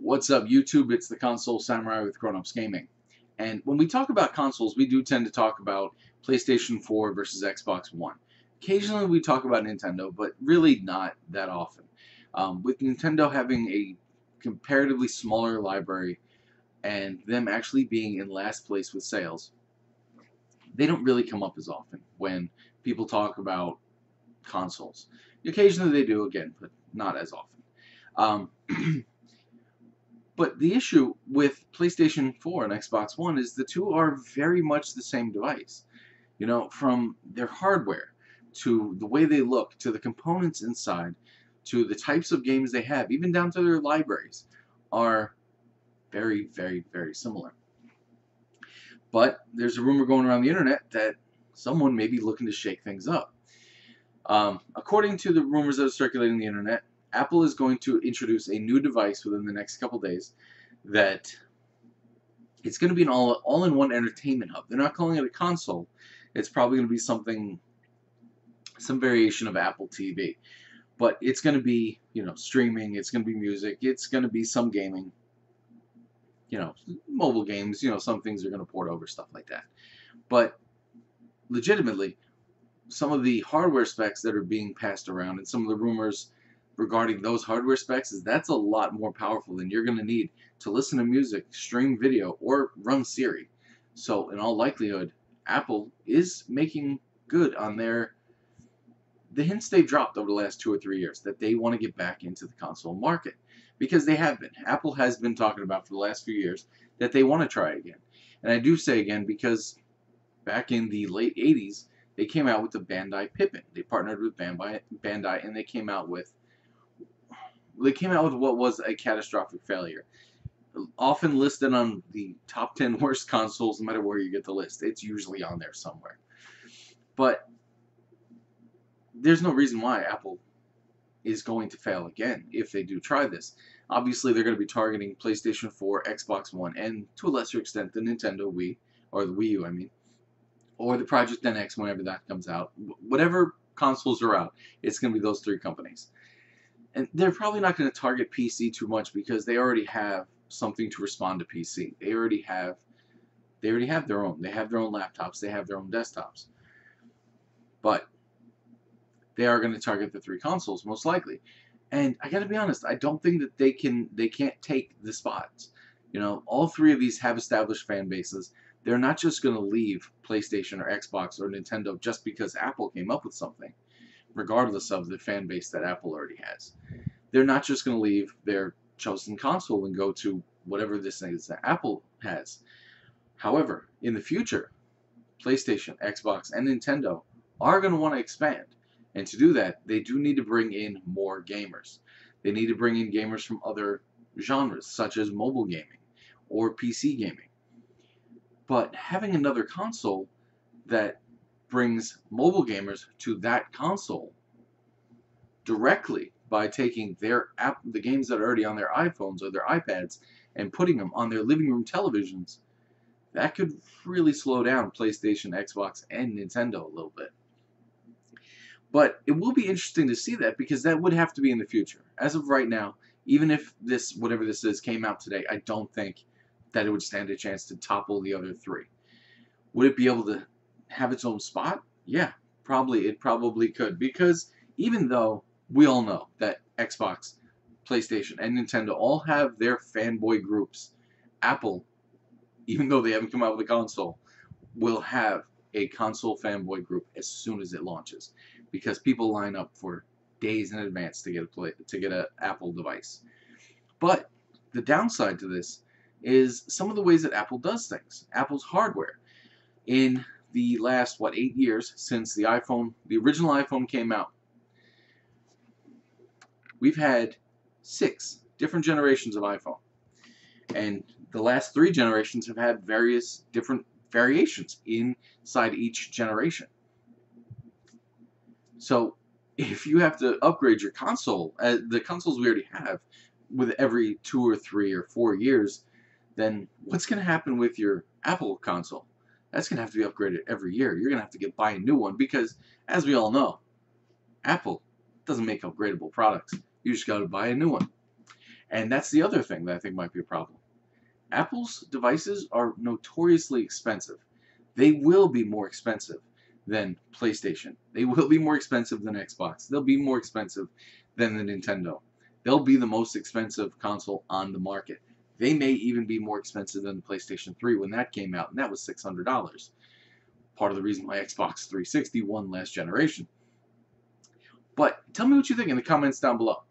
What's up, YouTube? It's the Console Samurai with Grown-Ups Gaming. And when we talk about consoles, we do tend to talk about PlayStation 4 versus Xbox One. Occasionally we talk about Nintendo, but really not that often. With Nintendo having a comparatively smaller library and them actually being in last place with sales, they don't really come up as often when people talk about consoles. Occasionally they do, again, but not as often. But the issue with PlayStation 4 and Xbox One is the two are very much the same device. You know, from their hardware to the way they look to the components inside to the types of games they have, even down to their libraries, are very, very, very similar. But there's a rumor going around the internet that someone may be looking to shake things up. According to the rumors that are circulating the internet, Apple is going to introduce a new device within the next couple days that it's going to be an all-in-one entertainment hub. They're not calling it a console. It's probably going to be some variation of Apple TV. But it's going to be, streaming, it's going to be music, it's going to be some gaming, mobile games, some things are going to port over, stuff like that. But legitimately, some of the hardware specs that are being passed around and some of the rumors regarding those hardware specs is that's a lot more powerful than you're going to need to listen to music, stream video, or run Siri. So in all likelihood, Apple is making good on the hints they've dropped over the last 2 or 3 years that they want to get back into the console market. Because they have been. Apple has been talking about for the last few years that they want to try again. And I do say again because back in the late 80s, they came out with the Bandai Pippin. They partnered with Bandai and they came out with what was a catastrophic failure. Often listed on the top 10 worst consoles, no matter where you get the list. It's usually on there somewhere. But there's no reason why Apple is going to fail again if they do try this. Obviously, they're going to be targeting PlayStation 4, Xbox One, and to a lesser extent the Nintendo Wii, or the Wii U, I mean, or the Project NX whenever that comes out. Whatever consoles are out, it's going to be those three companies. And they're probably not going to target PC too much because they already have something to respond to PC. They already have their own. They have their own laptops. They have their own desktops. But they are going to target the three consoles most likely. And I got to be honest, I don't think that they can't take the spots. All three of these have established fan bases. They're not just going to leave PlayStation or Xbox or Nintendo just because Apple came up with something, regardless of the fan base that Apple already has. They're not just going to leave their chosen console and go to whatever this thing is that Apple has. However, in the future, PlayStation, Xbox, and Nintendo are going to want to expand. And to do that, they do need to bring in more gamers. They need to bring in gamers from other genres, such as mobile gaming or PC gaming. But having another console that brings mobile gamers to that console directly by taking the games that are already on their iPhones or their iPads and putting them on their living room televisions, that could really slow down PlayStation, Xbox, and Nintendo a little bit. But it will be interesting to see that because that would have to be in the future. As of right now, even if whatever this is, came out today, I don't think that it would stand a chance to topple the other three. Would it be able to have its own spot? Yeah, it probably could. Because even though we all know that Xbox, PlayStation, and Nintendo all have their fanboy groups, Apple, even though they haven't come out with a console, will have a console fanboy group as soon as it launches. Because people line up for days in advance to get an Apple device. But the downside to this is some of the ways that Apple does things. Apple's hardware. In the last 8 years since the original iPhone came out, we've had 6 different generations of iPhone. And the last 3 generations have had various different variations inside each generation. So if you have to upgrade your console, the consoles we already have, with every 2 or 3 or 4 years, then what's going to happen with your Apple console? That's going to have to be upgraded every year. You're going to have to buy a new one because, as we all know, Apple doesn't make upgradable products. You just got to buy a new one. And that's the other thing that I think might be a problem. Apple's devices are notoriously expensive. They will be more expensive than PlayStation. They will be more expensive than Xbox. They'll be more expensive than the Nintendo. They'll be the most expensive console on the market. They may even be more expensive than the PlayStation 3 when that came out, and that was $600. Part of the reason why Xbox 360 won last generation. But tell me what you think in the comments down below.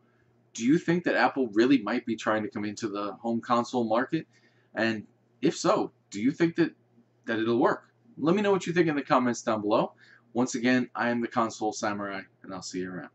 Do you think that Apple really might be trying to come into the home console market? And if so, do you think that it'll work? Let me know what you think in the comments down below. Once again, I am the Console Samurai, and I'll see you around.